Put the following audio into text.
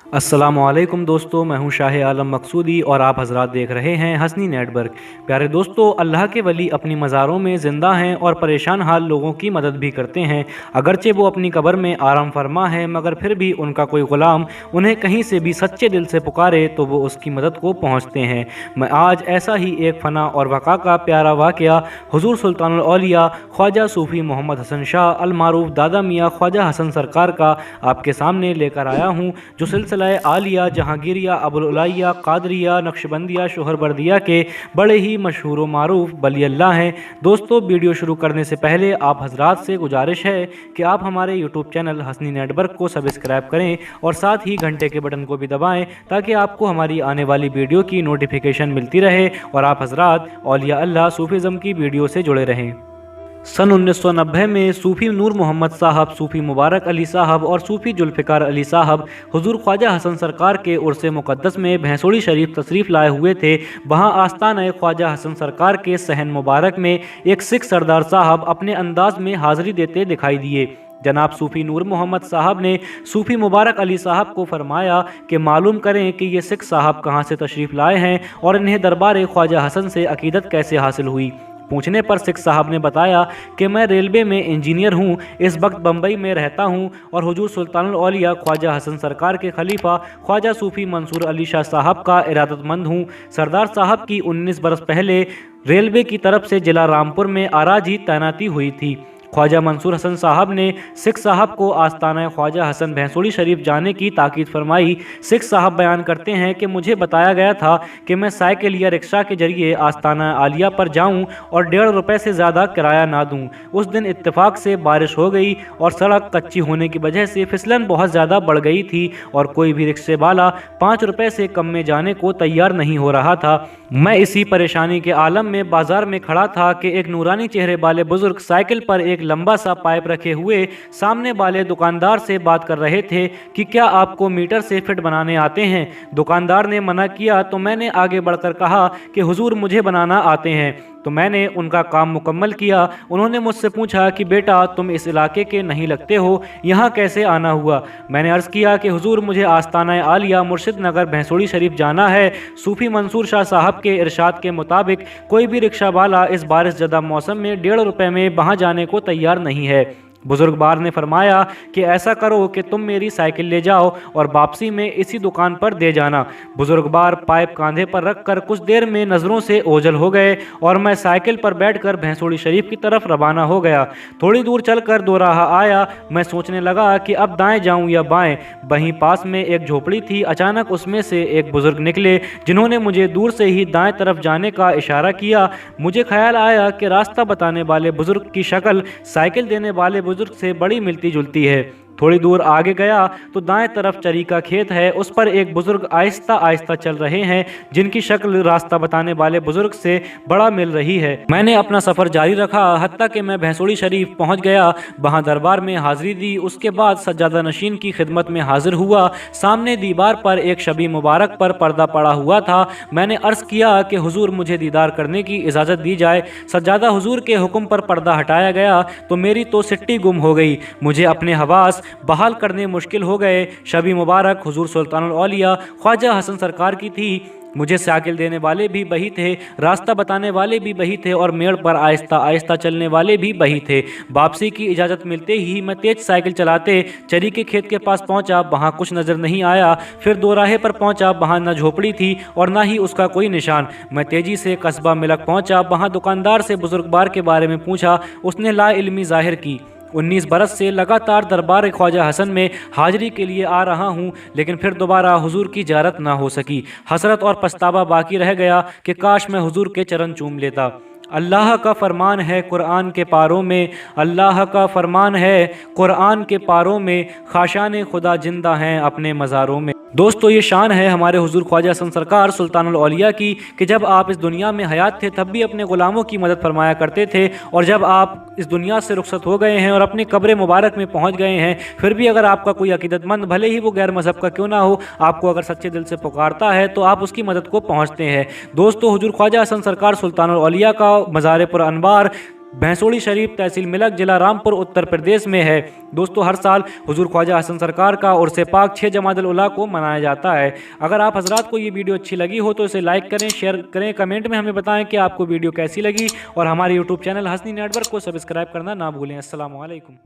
अस्सलामुअलैकुम दोस्तों, मैं हूं शाह आलम मकसूदी और आप हजरात देख रहे हैं हसनी नेटवर्क। प्यारे दोस्तों, अल्लाह के वली अपनी मज़ारों में ज़िंदा हैं और परेशान हाल लोगों की मदद भी करते हैं। अगरचे वो अपनी कब्र में आराम फरमा है, मगर फिर भी उनका कोई ग़ुलाम उन्हें कहीं से भी सच्चे दिल से पुकारे तो वो उसकी मदद को पहुँचते हैं। मैं आज ऐसा ही एक फ़ना और वक़ा का प्यारा वाक़या हुज़ूर सुल्तानुल औलिया ख्वाजा सूफ़ी मोहम्मद हसन शाह अल मारूफ दादा मियाँ ख्वाजा हसन सरकार का आपके सामने लेकर आया हूँ, जो सिलसिला आलिया, जहांगीरिया, अबुल-उलाइया, कादरिया, नक्शबंदिया, शोहरबर्दिया के बड़े ही मशहूर व मारूफ वली अल्लाह हैं। दोस्तों, वीडियो शुरू करने से पहले आप हजरात से गुजारिश है कि आप हमारे यूट्यूब चैनल हसनी नेटवर्क को सब्सक्राइब करें और साथ ही घंटे के बटन को भी दबाएं, ताकि आपको हमारी आने वाली वीडियो की नोटिफिकेशन मिलती रहे और आप हजरात औलिया अल्लाह सूफीज़म की वीडियो से जुड़े रहें। सन 1990 में सूफ़ी नूर मोहम्मद साहब, सूफ़ी मुबारक अली साहब और सूफ़ी जुल्फ़िकार अली साहब हुज़ूर ख्वाजा हसन सरकार के उर्स मुक़द्दस में भैंसोड़ी शरीफ तशरीफ़ लाए हुए थे। वहाँ आस्ताना ख्वाजा हसन सरकार के सहन मुबारक में एक सिख सरदार साहब अपने अंदाज में हाज़िरी देते दिखाई दिए। जनाब सूफ़ी नूर मोहम्मद साहब ने सूफ़ी मुबारक अली साहब को फरमाया कि मालूम करें कि ये सिख साहब कहाँ से तशरीफ़ लाए हैं और इन्हें दरबार ख्वाजा हसन से अक़ीदत कैसे हासिल हुई। पूछने पर सिख साहब ने बताया कि मैं रेलवे में इंजीनियर हूँ, इस वक्त बम्बई में रहता हूँ और हुजूर सुल्तानुल औलिया ख्वाजा हसन सरकार के खलीफा ख्वाजा सूफ़ी मंसूर अली शाह साहब का इरादतमंद हूँ। सरदार साहब की 19 बरस पहले रेलवे की तरफ से जिला रामपुर में आराजी तैनाती हुई थी। ख्वाजा मंसूर हसन साहब ने सिख साहब को आस्ताना ख्वाजा हसन भैंसोड़ी शरीफ जाने की ताकीद फरमाई। सिख साहब बयान करते हैं कि मुझे बताया गया था कि मैं साइकिल या रिक्शा के जरिए आस्ताना आलिया पर जाऊं और 1.5 रुपये से ज़्यादा किराया ना दूं। उस दिन इत्तेफाक से बारिश हो गई और सड़क कच्ची होने की वजह से फिसलन बहुत ज़्यादा बढ़ गई थी और कोई भी रिक्शे वाला 5 रुपये से कम में जाने को तैयार नहीं हो रहा था। मैं इसी परेशानी के आलम में बाजार में खड़ा था कि एक नूरानी चेहरे वाले बुजुर्ग साइकिल पर एक लंबा सा पाइप रखे हुए सामने वाले दुकानदार से बात कर रहे थे कि क्या आपको मीटर से फिट बनाने आते हैं। दुकानदार ने मना किया तो मैंने आगे बढ़कर कहा कि हुजूर मुझे बनाना आते हैं। तो मैंने उनका काम मुकम्मल किया। उन्होंने मुझसे पूछा कि बेटा तुम इस इलाके के नहीं लगते हो, यहाँ कैसे आना हुआ। मैंने अर्ज़ किया कि हुजूर मुझे आस्ताना आलिया मुर्शिद नगर भैंसोड़ी शरीफ जाना है। सूफ़ी मंसूर शाह साहब के इरशाद के मुताबिक कोई भी रिक्शा वाला इस बारिश ज़दा मौसम में 1.5 रुपये में वहाँ जाने को तैयार नहीं है। बुजुर्गवार ने फरमाया कि ऐसा करो कि तुम मेरी साइकिल ले जाओ और वापसी में इसी दुकान पर दे जाना। बुजुर्गवार पाइप कांधे पर रखकर कुछ देर में नज़रों से ओझल हो गए और मैं साइकिल पर बैठकर भैंसोड़ी शरीफ की तरफ रवाना हो गया। थोड़ी दूर चलकर दोराहा आया। मैं सोचने लगा कि अब दाएं जाऊं या बाएं। वहीं पास में एक झोपड़ी थी। अचानक उसमें से एक बुजुर्ग निकले, जिन्होंने मुझे दूर से ही दाएं तरफ जाने का इशारा किया। मुझे ख्याल आया कि रास्ता बताने वाले बुजुर्ग की शक्ल साइकिल देने वाले बुजुर्ग से बड़ी मिलती जुलती है। थोड़ी दूर आगे गया तो दाएं तरफ चरी का खेत है, उस पर एक बुजुर्ग आहिस्ता आहिस्ता चल रहे हैं, जिनकी शक्ल रास्ता बताने वाले बुजुर्ग से बड़ा मिल रही है। मैंने अपना सफ़र जारी रखा हत्ता कि मैं भैंसोड़ी शरीफ पहुंच गया। वहां दरबार में हाजिरी दी। उसके बाद सज्जादा नशीन की खिदमत में हाजिर हुआ। सामने दीवार पर एक शबी मुबारक पर पर्दा पड़ा हुआ था। मैंने अर्ज़ किया कि हुजूर मुझे दीदार करने की इजाज़त दी जाए। सज्जादा हुजूर के हुक्म पर पर्दा हटाया गया तो मेरी तो सिट्टी गुम हो गई। मुझे अपने हवास बहाल करने मुश्किल हो गए। शबी मुबारक हुजूर सुल्तानुल औलिया ख्वाजा हसन सरकार की थी। मुझे साइकिल देने वाले भी वही थे, रास्ता बताने वाले भी वही थे और मेड़ पर आहिस्ता आहिस्ता चलने वाले भी वही थे। वापसी की इजाज़त मिलते ही मैं तेज साइकिल चलाते चरी के खेत के पास पहुंचा। वहां कुछ नज़र नहीं आया। फिर दोराहे पर पहुंचा। वहां न झोपड़ी थी और न ही उसका कोई निशान। मैं तेज़ी से कस्बा मिलक पहुंचा। वहां दुकानदार से बुजुर्गवार के बारे में पूछा। उसने ला इल्मी जाहिर की। 19 बरस से लगातार दरबार ख्वाजा हसन में हाजिरी के लिए आ रहा हूँ, लेकिन फिर दोबारा हुजूर की ज़ियारत ना हो सकी। हसरत और पछतावा बाकी रह गया कि काश मैं हुजूर के चरण चूम लेता। अल्लाह का फरमान है कुरान के पारों में, अल्लाह का फरमान है कुरान के पारों में, खाशान खुदा जिंदा हैं अपने मज़ारों में। दोस्तों, ये शान है हमारे हुजूर ख्वाजा हसन सरकार सुल्तानुल औलिया की कि जब आप इस दुनिया में हयात थे तब भी अपने ग़ुलामों की मदद फरमाया करते थे, और जब आप इस दुनिया से रुखसत हो गए हैं और अपनी कब्र मुबारक में पहुंच गए हैं, फिर भी अगर आपका कोई अकीदतमंद, भले ही वो गैर मज़हब का क्यों ना हो, आपको अगर सच्चे दिल से पुकारता है तो आप उसकी मदद को पहुँचते हैं। दोस्तों, हुजूर ख्वाजा हसन सरकार सुल्तानुल औलिया का मज़ार पर अनवार भैंसोड़ी शरीफ तहसील मिलक जिला रामपुर उत्तर प्रदेश में है। दोस्तों हर साल हुजूर ख्वाजा हसन सरकार का उर्स पाक 6 जमादुल उला को मनाया जाता है। अगर आप हजरात को ये वीडियो अच्छी लगी हो तो इसे लाइक करें, शेयर करें, कमेंट में हमें बताएं कि आपको वीडियो कैसी लगी और हमारे यूट्यूब चैनल हसनी नेटवर्क को सब्सक्राइब करना ना भूलें। अस्सलाम वालेकुम।